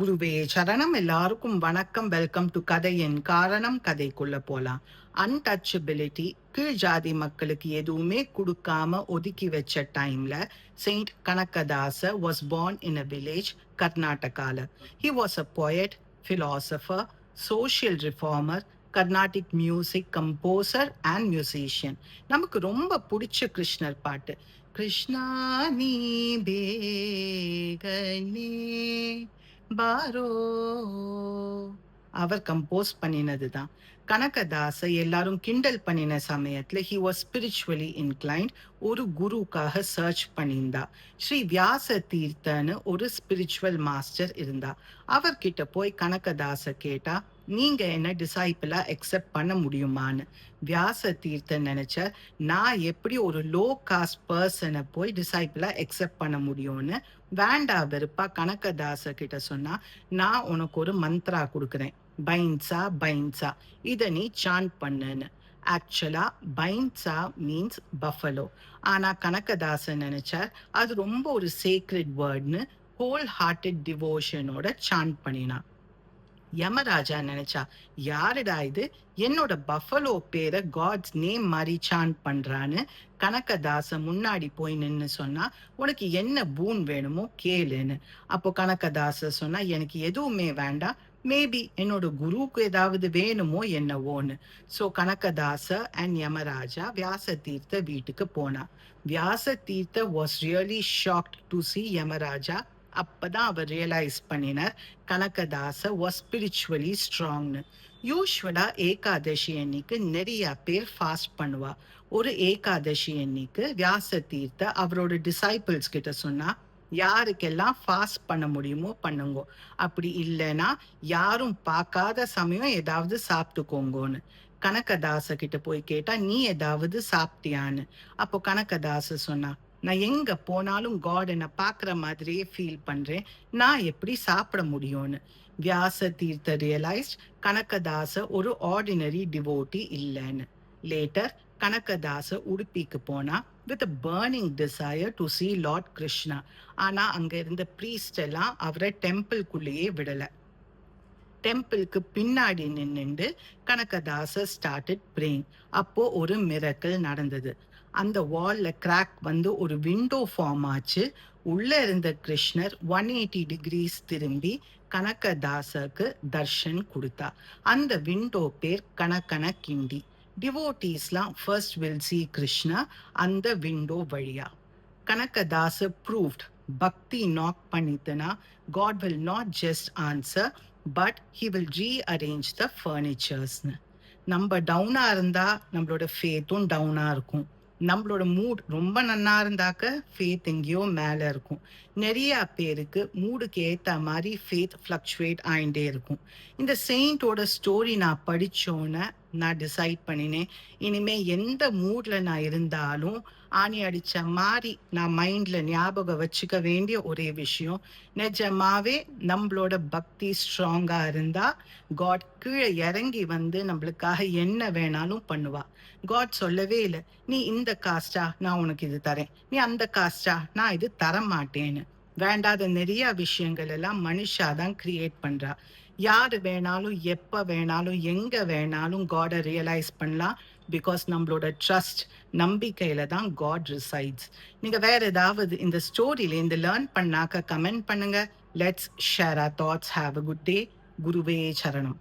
குருவே சரணம். எல்லாருக்கும் வணக்கம். வெல்கம் டு கதையின் காரணம். கதைக்குள்ள போலாம். அன்டச்சபிலிட்டி, கீழ் ஜாதி மக்களுக்கு எதுவுமே கொடுக்காம ஒதுக்கி வச்ச டைம்ல saint Kanakadasa was born in a village, கர்நாடகால. He was a poet, philosopher, social reformer, Carnatic music composer and musician. நமக்கு ரொம்ப பிடிச்ச கிருஷ்ணர் பாட்டு, கிருஷ்ணா நீ பேகனே பாரோ, அவர் கம்போஸ் பண்ணினது தான். கனகதாச எல்லாரும் கிண்டல் பண்ணின சமயத்துல he was spiritually inclined, ஒரு குருக்காக சர்ச் பண்ணியிருந்தா. ஸ்ரீ வியாச தீர்த்தன்னு ஒரு ஸ்பிரிச்சுவல் மாஸ்டர் இருந்தா. அவர்கிட்ட போய் கனகதாச கேட்டா, நீங்க என்ன டிசைபிளா அக்செப்ட் பண்ண முடியுமான்னு. வியாச தீர்த்தன் நினைச்ச, நான் எப்படி ஒரு லோ காஸ்ட் பர்சனை போய் டிசைபிளா அக்செப்ட் பண்ண முடியும்னு வேண்டா வெறுப்பா கனகதாச கிட்ட சொன்னா, நான் உனக்கு ஒரு மந்த்ரா கொடுக்குறேன், பைன்சா பைன்சா, இதை நீ சாண்ட் பண்ணுன்னு. ஆக்சுவலா பைன்சா மீன்ஸ் பஃபலோ. ஆனா கனகதாசன் நினைச்சார் அது ரொம்ப ஒரு சேக்ரெட் வேர்ட்னு ஹோல் ஹார்ட்டட் டிவோஷனோட சாண்ட் பண்ணினான். யமராஜா நினைச்சா, யாருடா இது என்னோட பஃபலோ பேரை காட்ஸ் நேம் மாதிரி சாண்ட் பண்றான்னு கனகதாச முன்னாடி போய் நின்னு சொன்னா, உனக்கு என்ன பூன் வேணுமோ கேளுன்னு. அப்போ கனகதாச சொன்னா, எனக்கு எதுவுமே வேண்டாம், மேபி என்னோட குருவுக்கு ஏதாவது வேணுமோ என்னவோன்னு. சோ கனகதாச அண்ட் யமராஜா வியாச தீர்த்த வீட்டுக்கு போனா. வியாச தீர்த்த was really shocked to C Yamaraja. அப்பதான் அவர் ரியலைஸ் பண்ணினார் கனகதாச வாஸ் ஸ்பிரிச்சுவலி ஸ்ட்ராங்னு. யூஸ்வலா ஏகாதசி அன்னைக்கு நிறைய பேர் ஃபாஸ்ட் பண்ணுவா. ஒரு ஏகாதசி அன்னைக்கு வியாச தீர்த்த அவரோட டிசைபிள்ஸ் கிட்ட சொன்னா, யாருக்கெல்லாம் ஃபாஸ்ட் பண்ண முடியுமோ பண்ணுங்க, அப்படி இல்லைன்னா யாரும் பார்க்காத சமயம் ஏதாவது சாப்பிட்டுக்கோங்கன்னு. கனகதாச கிட்ட போய் கேட்டா, நீ ஏதாவது சாப்பிட்டியான்னு. அப்போ கனகதாச சொன்னா, நான் எங்க போனாலும் காட் என்னை பார்க்குற மாதிரியே ஃபீல் பண்றேன், நான் எப்படி சாப்பிட முடியும்னு. வியாச தீர்த்த ரியலைஸ்ட் கனகதாச ஒரு ஆர்டினரி டிவோட்டி இல்லைன்னு. லேட்டர் கனகதாச உடுப்பிக்கு போனா with burning desire to see Lord Krishna. ஆனா அங்க இருந்த ப்ரீஸ்ட் எல்லாம் அவரை டெம்பிள்குள்ளேயே விடல. டெம்பிளுக்கு பின்னாடி நின்னுண்டு கனகதாச ஸ்டார்டட் பிரேயிங். அப்போ ஒரு மிரக்கல் நடந்தது. அந்த வால்ல கிராக் வந்து ஒரு விண்டோ ஃபார்ம் ஆச்சு. உள்ள இருந்த கிருஷ்ணர் 180 டிகிரிஸ் திரும்பி கனகதாசக்கு தர்ஷன் கொடுத்தா. அந்த விண்டோ பேர் கனகன கிண்டி. டிவோட்டீஸ்லாம் ஃபர்ஸ்ட் வில் see கிருஷ்ணா அந்த விண்டோ வழியா. கனகதாச proved பக்தி knock பண்ணிட்டுனா God will not just answer, but he will rearrange the furnituresன்னு. நம்ம டவுனா இருந்தா நம்மளோட ஃபேத்தும் டவுனா இருக்கும். நம்மளோட மூட் ரொம்ப நன்னா இருந்தாக்க ஃபேத் எங்கேயோ மேல இருக்கும். நிறைய பேருக்கு மூடுக்கு ஏத்த மாதிரி ஃபேத் ஃப்ளக்சுவேட் ஆயிட்டே இருக்கும். இந்த செயின்டோட ஸ்டோரி நான் படிச்சோன்னே நான் டிசைட் பண்ணினேன், இனிமே எந்த மூட்ல நான் இருந்தாலும் ஆணி அடிச்ச மாதிரி நான் மைண்ட்ல ஞாபகம் வச்சுக்க வேண்டிய ஒரே விஷயம், நிஜமாவே நம்மளோட பக்தி ஸ்ட்ராங்கா இருந்தா காட் கீழே இறங்கி வந்து நம்மளுக்காக என்ன வேணாலும் பண்ணுவா. காட் சொல்லவே இல்லை, நீ இந்த காஸ்டா நான் உனக்கு இது தரேன், நீ அந்த காஸ்டா நான் இது தர மாட்டேன்னு. வேண்டாத நிறைய விஷயங்கள் எல்லாம் மனுஷாதான் கிரியேட் பண்றா. யாரு வேணாலும் எப்ப வேணாலும் எங்க வேணாலும் காடை ரியலைஸ் பண்ணலாம். பிகாஸ் நம்மளோட ட்ரஸ்ட், நம்பிக்கையில தான் காட் ரிசைட்ஸ். நீங்க வேற ஏதாவது இந்த ஸ்டோரியில இந்த லேர்ன் பண்ணாக்க கமெண்ட் பண்ணுங்க. Let's share our thoughts. Have a good day. குருவே சரணம்.